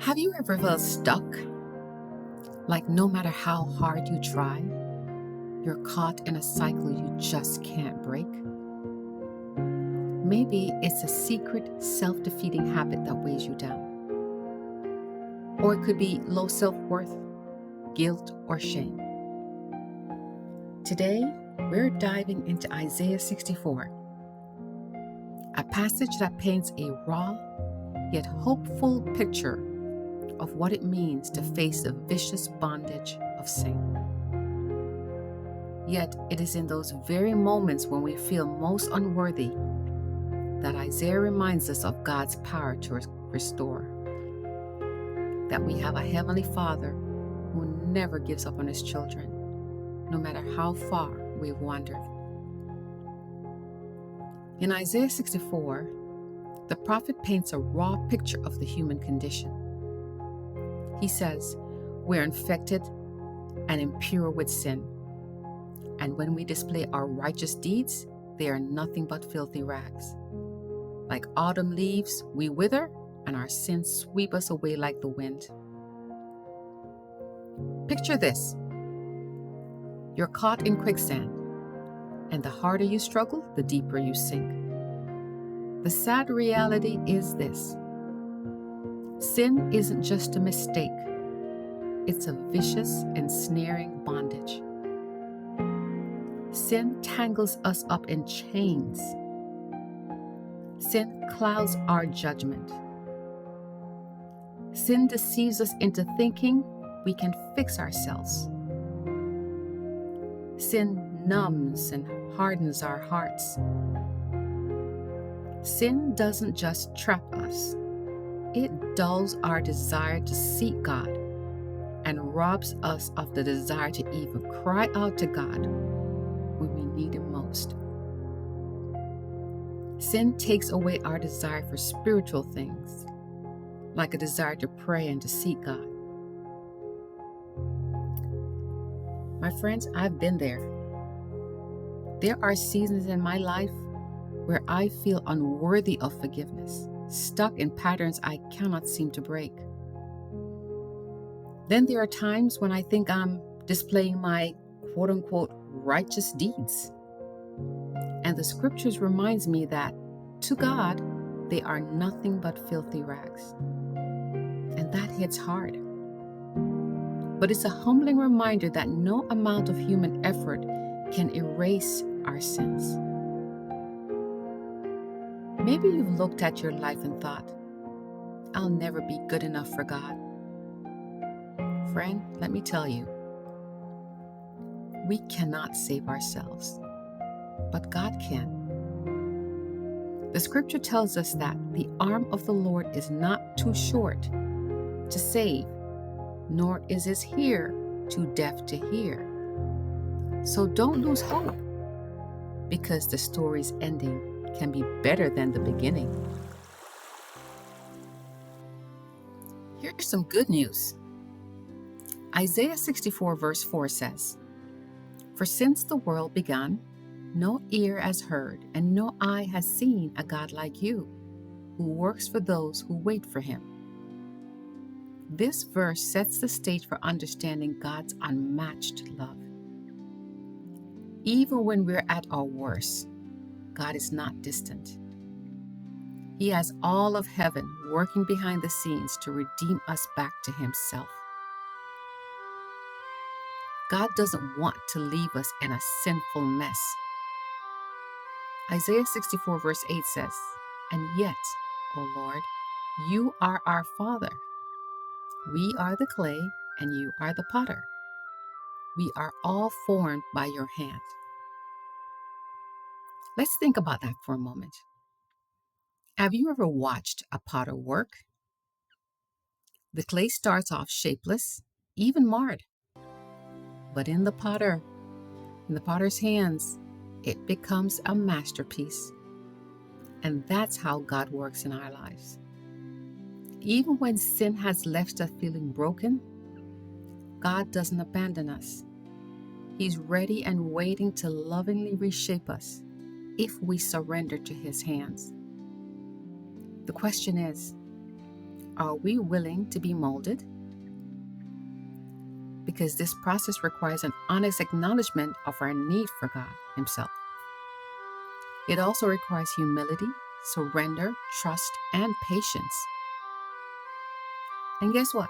Have you ever felt stuck? Like no matter how hard you try, you're caught in a cycle you just can't break? Maybe it's a secret, self defeating habit that weighs you down. Or it could be low self worth, guilt, or shame. Today, we're diving into Isaiah 64, a passage that paints a raw yet hopeful picture of what it means to face the vicious bondage of sin. Yet it is in those very moments when we feel most unworthy that Isaiah reminds us of God's power to restore. That we have a Heavenly Father who never gives up on His children, no matter how far we've wandered. In Isaiah 64, the prophet paints a raw picture of the human condition. He says, we're infected and impure with sin. And when we display our righteous deeds, they are nothing but filthy rags. Like autumn leaves, we wither, and our sins sweep us away like the wind. Picture this. You're caught in quicksand, and the harder you struggle, the deeper you sink. The sad reality is this. Sin isn't just a mistake. It's a vicious, ensnaring bondage. Sin tangles us up in chains. Sin clouds our judgment. Sin deceives us into thinking we can fix ourselves. Sin numbs and hardens our hearts. Sin doesn't just trap us. It dulls our desire to seek God and robs us of the desire to even cry out to God when we need Him most. Sin takes away our desire for spiritual things, like a desire to pray and to seek God. My friends, I've been there. There are seasons in my life where I feel unworthy of forgiveness, stuck in patterns I cannot seem to break. Then there are times when I think I'm displaying my quote-unquote righteous deeds. And the scriptures reminds me that to God, they are nothing but filthy rags. And that hits hard. But it's a humbling reminder that no amount of human effort can erase our sins. Maybe you've looked at your life and thought, I'll never be good enough for God. Friend, let me tell you, we cannot save ourselves, but God can. The scripture tells us that the arm of the Lord is not too short to save, nor is His ear too deaf to hear. So don't lose hope, because the story's ending can be better than the beginning. Here's some good news. Isaiah 64 verse 4 says, "For since the world began, no ear has heard and no eye has seen a God like you, who works for those who wait for Him." This verse sets the stage for understanding God's unmatched love. Even when we're at our worst, God is not distant. He has all of heaven working behind the scenes to redeem us back to Himself. God doesn't want to leave us in a sinful mess. Isaiah 64 verse 8 says, "And yet, O Lord, you are our Father. We are the clay and you are the potter. We are all formed by your hand." Let's think about that for a moment. Have you ever watched a potter work? The clay starts off shapeless, even marred. But in the potter's hands, it becomes a masterpiece. And that's how God works in our lives. Even when sin has left us feeling broken, God doesn't abandon us. He's ready and waiting to lovingly reshape us if we surrender to His hands. The question is, Are we willing to be molded? Because this process requires an honest acknowledgement of our need for God Himself. It also requires humility, surrender, trust, and patience. And guess what?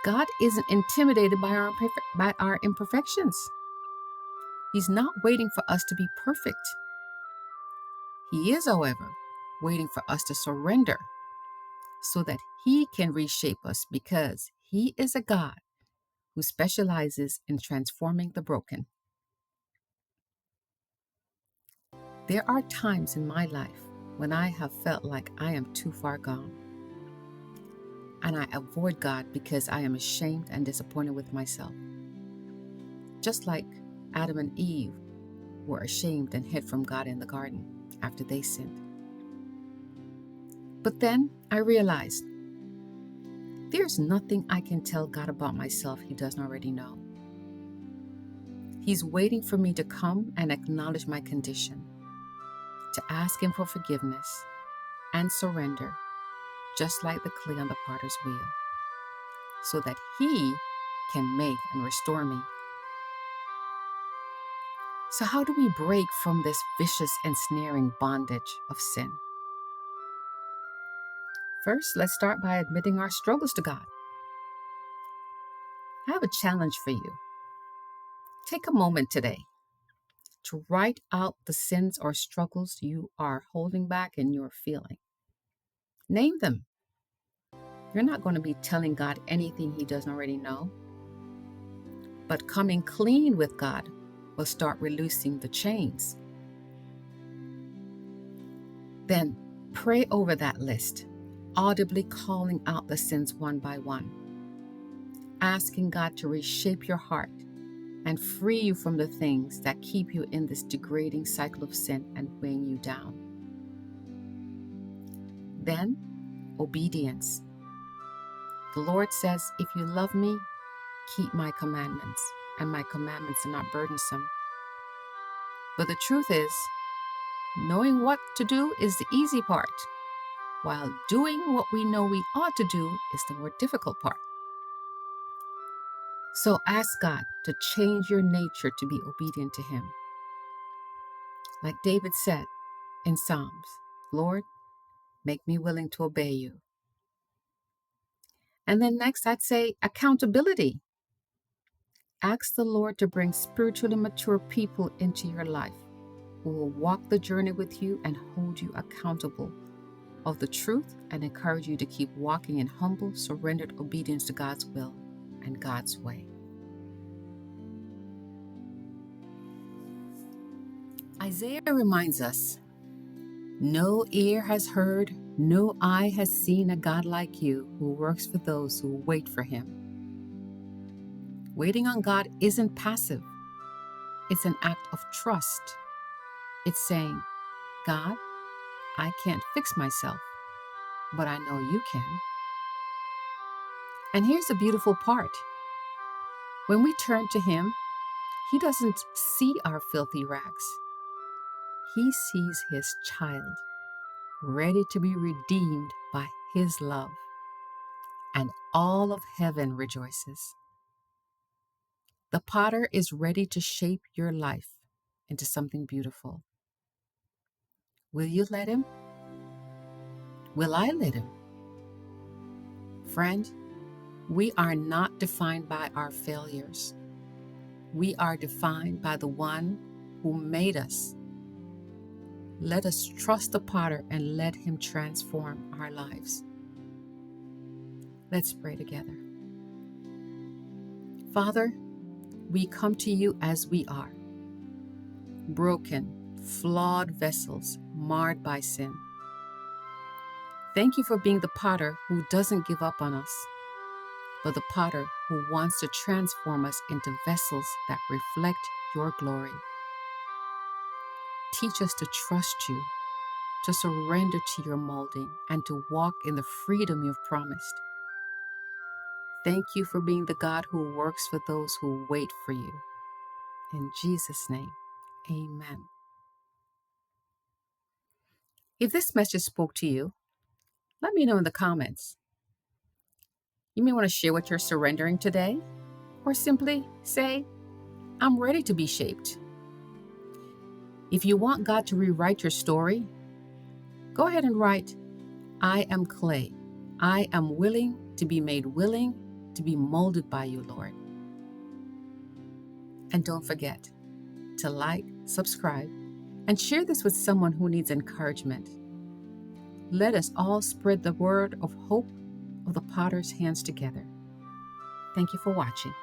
God isn't intimidated by our imperfections. He's not waiting for us to be perfect. He is, however, waiting for us to surrender so that He can reshape us, because He is a God who specializes in transforming the broken. There are times in my life when I have felt like I am too far gone, and I avoid God because I am ashamed and disappointed with myself. Just like Adam and Eve were ashamed and hid from God in the garden after they sinned. But then I realized there's nothing I can tell God about myself He doesn't already know. He's waiting for me to come and acknowledge my condition, to ask Him for forgiveness and surrender, just like the clay on the potter's wheel, so that He can make and restore me. So how do we break from this vicious, ensnaring bondage of sin? First, let's start by admitting our struggles to God. I have a challenge for you. Take a moment today to write out the sins or struggles you are holding back and you're feeling. Name them. You're not going to be telling God anything He doesn't already know. But coming clean with God will start releasing the chains. Then pray over that list, audibly calling out the sins one by one, asking God to reshape your heart and free you from the things that keep you in this degrading cycle of sin and weighing you down. Then, obedience. The Lord says, if you love me, keep my commandments, and my commandments are not burdensome. But the truth is, knowing what to do is the easy part, while doing what we know we ought to do is the more difficult part. So ask God to change your nature to be obedient to Him. Like David said in Psalms, Lord, make me willing to obey you. And then next, I'd say accountability. Ask the Lord to bring spiritually mature people into your life who will walk the journey with you and hold you accountable of the truth and encourage you to keep walking in humble, surrendered obedience to God's will and God's way. Isaiah reminds us, no ear has heard, no eye has seen a God like you who works for those who wait for Him. Waiting on God isn't passive. It's an act of trust. It's saying, God, I can't fix myself, but I know you can. And here's the beautiful part. When we turn to Him, He doesn't see our filthy rags. He sees His child, ready to be redeemed by His love. And all of heaven rejoices. The potter is ready to shape your life into something beautiful. Will you let Him? Will I let Him? Friend, we are not defined by our failures. We are defined by the one who made us. Let us trust the potter and let Him transform our lives. Let's pray together. Father, we come to you as we are, broken, flawed vessels marred by sin. Thank you for being the potter who doesn't give up on us, but the potter who wants to transform us into vessels that reflect your glory. Teach us to trust you, to surrender to your molding, and to walk in the freedom you've promised. Thank you for being the God who works for those who wait for you. In Jesus' name, amen. If this message spoke to you, Let me know in the comments. You may want to share what you're surrendering today, or simply say, I'm ready to be shaped. If you want God to rewrite your story, go ahead and write, I am clay. I am willing to be made willing to be molded by you, Lord. And don't forget to like, subscribe, and share this with someone who needs encouragement. Let us all spread the word of hope of the potter's hands together. Thank you for watching.